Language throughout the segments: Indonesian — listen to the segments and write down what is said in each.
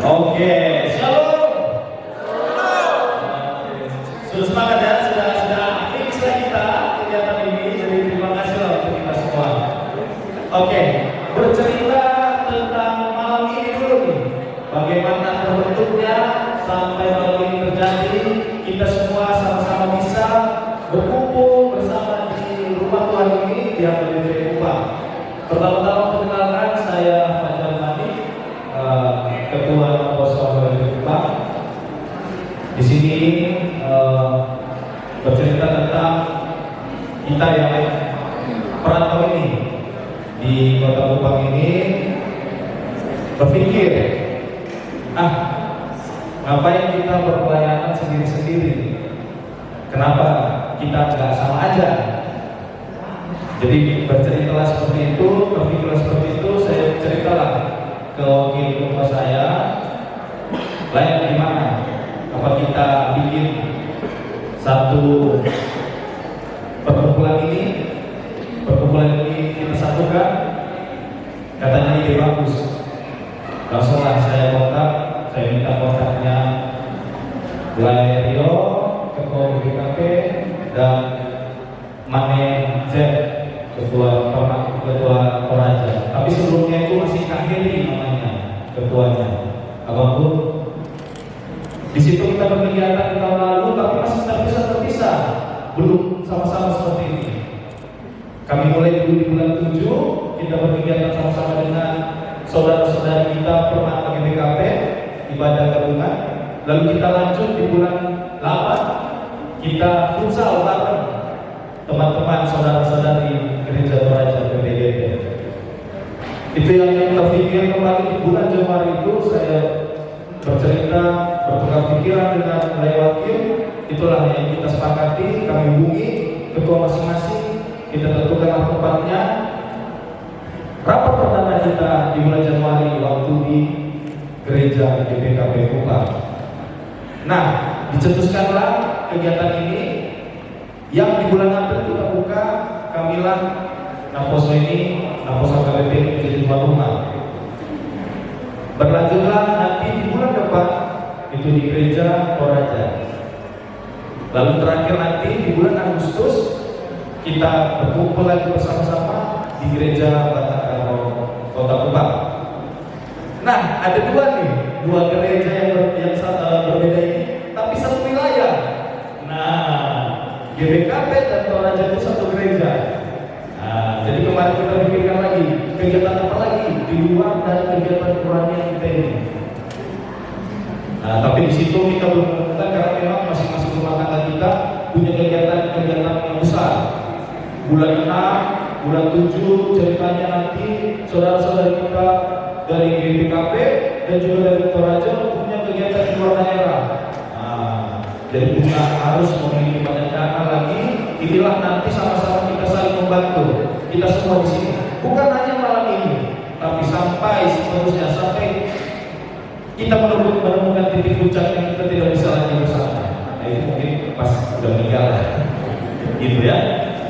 Oke, shalom. Sudah semangat ya, sudah fix lah kita kegiatan ini. Jadi terima kasih lah untuk kita semua. Oke, bercerita tentang malam ini dulu nih. Bagaimana terbentuknya sampai malam ini terjadi. Kita semua sama-sama bisa berkumpul bersama di rumah Tuhan ini di HPDP Kupang. Pertama-tama perkenalkan, saya Fajar Madi, Ketua Posko HPDP Kupang. Di sini bercerita tentang kita yang perantau ini di Kota Kupang ini berpikir, ngapain kita berpelayanan sendiri-sendiri? Kenapa kita nggak sama aja? Jadi berceritalah seperti itu, berpikirlah seperti itu. Saya ceritalah ke wakil ketua saya, lain gimana? Apa kita bikin satu perkumpulan ini kita satukan? Katanya ide bagus. Langsunglah saya kontak, saya minta kontaknya Rio, Ketua BKP, dan Mane Z, Ketua Toraja. Tapi sebelumnya itu masih Kahiri namanya, ketuanya. Abang Bu, di situ kita berkegiatan di tahun lalu, tapi masih terpisah, belum sama-sama seperti ini. Kami mulai dulu di bulan 7, kita berkegiatan sama-sama dengan saudara-saudari kita pernah pakai BKP, ibadah gabungan. Lalu kita lanjut di bulan 8, kita futsal bareng teman-teman saudara-saudari Gereja Toraja PPGP. Itu yang terpikir kembali di bulan Januari itu. Saya bercerita, bertukar pikiran dengan wakil. Itulah yang kita sepakati, kami hubungi ketua masing-masing, kita tentukanlah tempatnya. Rapat perdana kita di bulan Januari waktu di Gereja GBKP Kupang. Nah, dicetuskanlah kegiatan ini yang di bulan April kita buka. Kamilah Naposo ini, Naposo KBP menjadi tuan rumah. Berlanjutlah nanti di bulan depan itu di Gereja Toraja. Lalu terakhir nanti di bulan Agustus kita berkumpul lagi bersama-sama di Gereja Batakaro Kota Kupang. Nah, ada dua gereja yang berbeda ini, tapi satu wilayah. Nah, GBKP dan Toraja itu satu gereja. Nah, jadi kemarin kita pikirkan lagi kegiatan apa lagi di luar dari kegiatan kerohanian kita ini. Nah, tapi di situ kita belum menemukan karena memang masing-masing rumah tangga kita punya kegiatan yang besar. Bulan 6, bulan 7 ceritanya nanti saudara-saudari kita dari GBKP dan juga dari Toraja punya kegiatan di luar daerah. Jadi kita harus memiliki banyak dana lagi. Inilah nanti sama-sama kita saling membantu. Kita semua di sini. Bukan hanya malam ini, tapi sampai seterusnya, sampai kita menemukan titik puncak yang kita tidak bisa lagi bersama. Nah, itu mungkin pas sudah meninggal, gitu ya.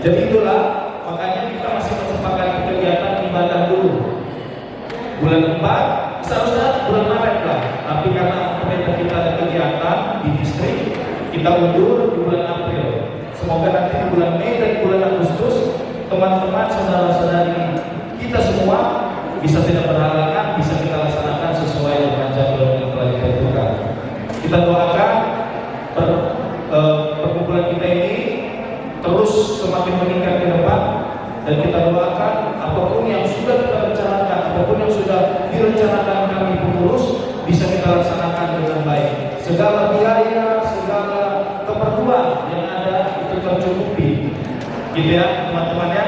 Jadi itulah makanya kita masih menyepakati kegiatan ibadah dulu. Bulan 4, seharusnya bulan Maret lah. Tapi karena pemerintah kita ada kegiatan di distrik, kita mundur di bulan April. Semoga nanti di bulan Mei dan bulan Agustus teman-teman saudara-saudari kita semua bisa tidak berhalangan, bisa kita laksanakan sesuai dengan jadwal yang telah ditentukan. Kita doakan perkumpulan kita ini terus semakin meningkat ke depan, dan kita doakan apapun yang sudah kita rencanakan, apapun yang sudah direncanakan kami pengurus bisa kita laksanakan dengan baik. Segala biaya, segala keperluan yang ada itu tercukupi, gitu ya teman-teman ya.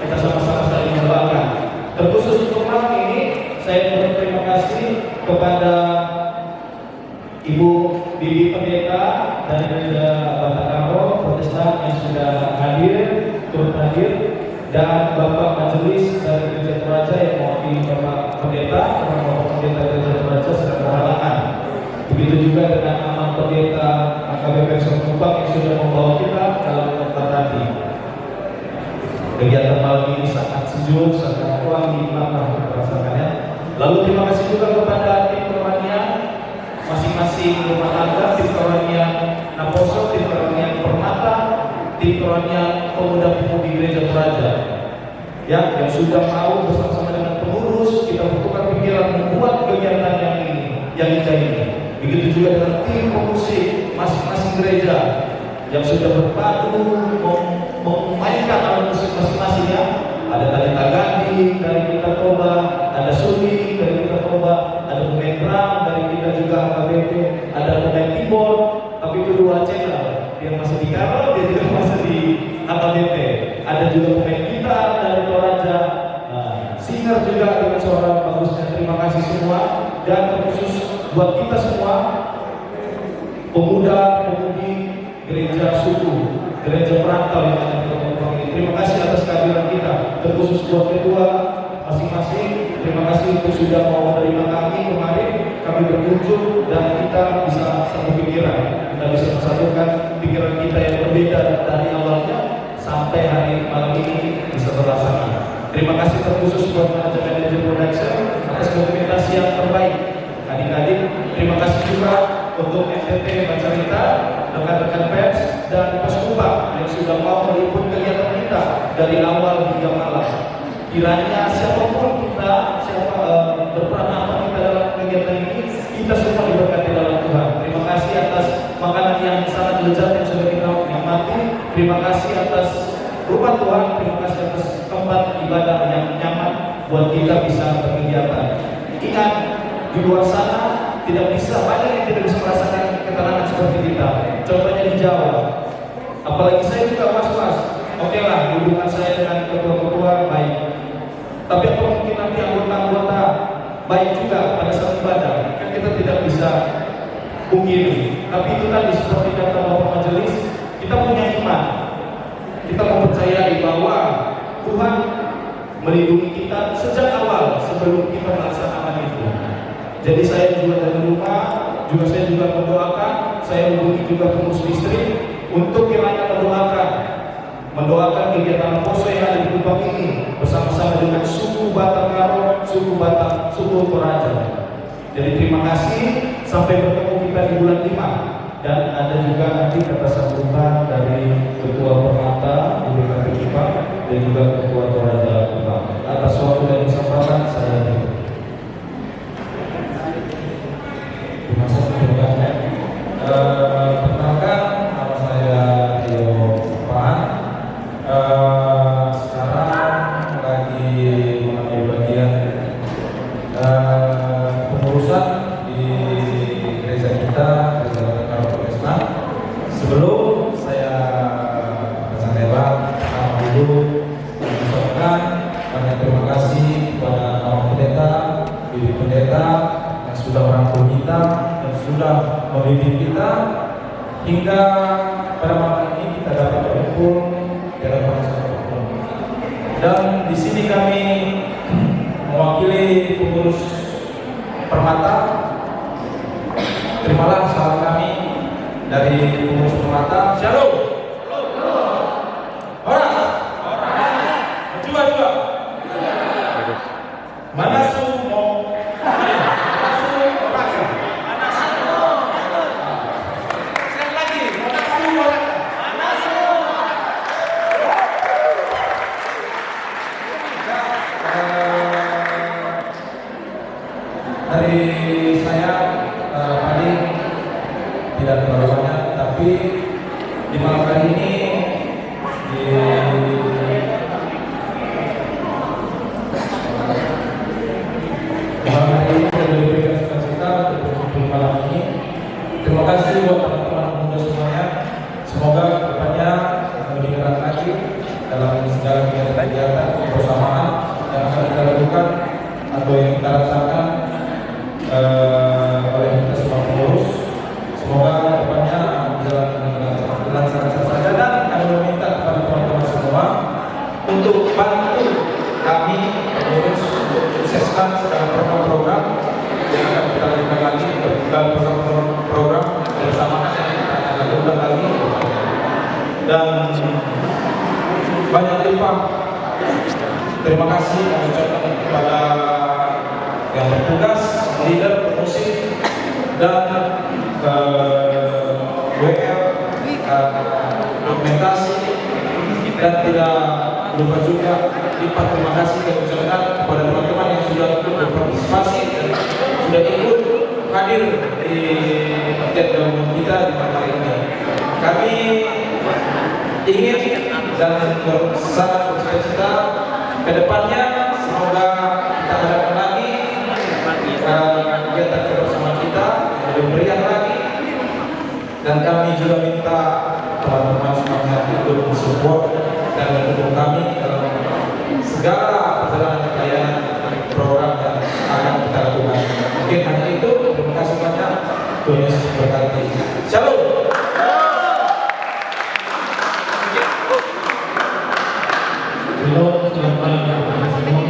Kita sama-sama saling mendoakan. Terkhusus untuk malam ini saya berterima kasih kepada Ibu Bibi Pendeta dari Gereja Batakaro Protestan yang sudah turut hadir, dan Bapak Majelis dari Gereja Toraja yang mewakili Bapak Pendeta, karena Bapak Pendeta Gereja Toraja sedang berhalangan. Begitu juga dengan Aman Pendeta AKBP Kupang yang sudah membawa kita dalam tempat tadi. Kegiatan malam ini sangat sejuk, sangat wangi, nikmat merasakannya. Lalu terima kasih juga kepada tim kerohanian masing-masing rumah tangga, tim Korania Naposo, tim Korania Permata, tim Korania Pemuda-Pemudi Gereja Toraja, ya, yang sudah mau bersama-sama dengan pengurus kita bertukar pikiran membuat kegiatan yang indah ini. Begitu juga dengan tim pemusik masing-masing gereja yang sudah berpadu memainkan alat musik masing-masingnya. Ada Talita Gandhi dari kita Toba, ada Suni dari kita Toba, ada pemain drum dari kita juga AKBP, ada pemain keyboard, tapi itu dua channel, yang masih di Karol, dia juga masih di AKBP. Ada juga pemain gitar dari Toraja, singer juga dengan suara bagusnya. Terima kasih semua, dan terkhusus buat kita semua pemuda-pemudi gereja suku, gereja perantau yang ada di Kota ini. Terima kasih atas kehadiran kita, terkhusus buat ketua masing-masing. Terima kasih untuk sudah mau menerima kami kemarin. Kami berkunjung dan kita bisa satu pikiran, kita bisa mensatukan pikiran kita yang berbeda dari awalnya sampai hari malam ini bisa terlaksana. Terima kasih terkhusus buat manajemen production atas dokumentasi yang terbaik. Adik-adik, terima kasih juga untuk NTT Macarita, rekan-rekan pers dan Paskupa yang sudah mau meliput kegiatan kita dari awal hingga malam. Kiranya siapapun kita, berperan apa kita dalam kegiatan ini, kita semua diberkati dalam Tuhan. Terima kasih atas makanan yang sangat lezat yang sudah kita nikmati. Terima kasih atas rumah Tuhan, terima kasih atas tempat ibadah yang nyaman buat kita bisa berkegiatan. Ingat, di luar sana tidak bisa, banyak yang tidak bisa merasakan ketenangan seperti kita. Contohnya di Jawa. Apalagi saya juga was-was. Oke lah, hubungan saya dengan ketua-ketua baik. Tapi apa mungkin nanti anggota-anggota baik juga pada saat ibadah? Kan kita tidak bisa pungkiri. Tapi itu tadi seperti kata Bapak Majelis, kita punya iman. Kita mempercayai bahwa Tuhan melindungi kita sejak awal sebelum kita melaksanakan itu. Jadi saya juga dari rumah, saya juga mendoakan, saya hubungi juga pengurus distrik untuk kiranya mendoakan kegiatan poso yang ada di Kupang ini bersama-sama dengan suku Batak Karo, suku Batak, suku Toraja. Jadi terima kasih, sampai bertemu kita di bulan 5. Dan ada juga nanti kata sambutan dari Ketua Permata BPKP Kupang dan juga Ketua Toraja Kupang. Atas waktu dan kesempatan saya perkenalkan, nama saya Tio Pan. Sekarang lagi mengambil bagian pengurusan di gereja kita, Gereja Karo Islam. Sebelum saya bersantai dulu mengucapkan banyak terima kasih kepada Bapak Pendeta, Ibu Pendeta yang sudah merangkul kita dan sudah membimbing kita hingga pada malam ini kita dapat berkumpul di hadapan siapapun. Dan di sini kami mewakili pengurus Permata. Terimalah salam kami dari pengurus Permata. Shalom. Dua. Mana semua? Dari saya paling tidak terlalu banyak, tapi di malam hari ini di malam hari ini saya diberikan sukacita untuk berkumpul malam ini. Terima kasih buat teman-teman pemuda semuanya. Semoga kedepannya lebih erat lagi dalam segala kegiatan kebersamaan yang akan kita lakukan atau yang kita rasakan oleh kita semua pengurus. Semoga kedepannya berjalan dengan lancar saja, dan kami meminta kepada teman-teman semua untuk bantu kami pengurus untuk sukseskan segala program-program yang akan kita lakukan lagi, dan program bersamaan yang kita akan lakukan lagi. Dan banyak limpah terima kasih kami ucapkan kepada yang bertugas, leader, musik, dan kasih kami ucapkan kepada teman-teman yang sudah berpartisipasi dan sudah ikut hadir di update gabungan kita di malam hari ini. Kami ingin dan sangat bercita-cita ke depannya semoga kita harapkan lagi kegiatan kebersamaan kita lebih meriah lagi, dan kami juga minta teman-teman semuanya untuk mensupport dan mendukung kami dalam segala perjalanan pelayanan program yang akan kita lakukan. Mungkin hanya itu. Terima kasih banyak. Tuhan Yesus berkati. Shalom. Halo, selamat malam teman-teman semua.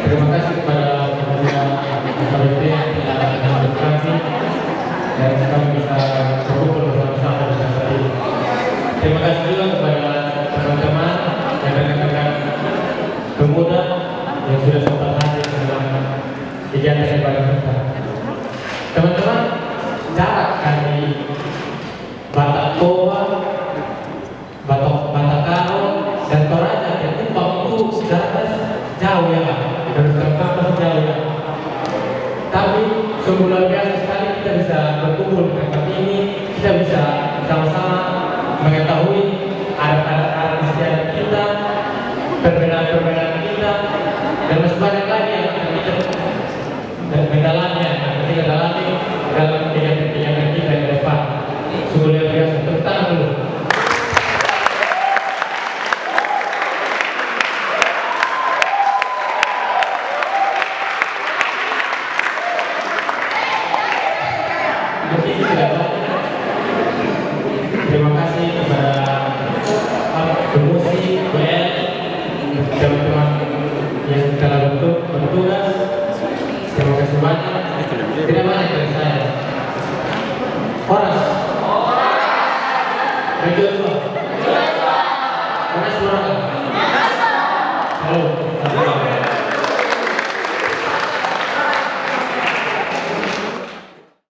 Terima kasih kepada Kementerian KPP yang telah menjemput kami dan kami bisa berkumpul bersama-sama dengan tadi. Terima kasih juga kepada teman-teman dan rekan-rekan pemuda yang sudah sempat hadir dalam kegiatan ibadah kita. Teman-teman, jarak dari Batak Toba, Batak Karo, dan Toraja ke Kupang itu jaraknya jauh ya, dari tempat jauh ya. Tapi sungguh luar biasa sekali kita bisa berkumpul di tempat ini, kita bisa sama-sama mengetahui adat-adat istiadat kita, perbedaan-perbedaan kita, dan masih banyak lagi yang akan kita mendalami, kita dalami dalam kegiatan-kegiatan kita ke depan. Sungguh luar biasa, tepuk tangan dulu. Terima kasih kepada pemusik, band, teman-teman yang telah bertugas. Terima kasih banyak. Tidak banyak dari saya. Horas. Joshua. Mana suara? Halo.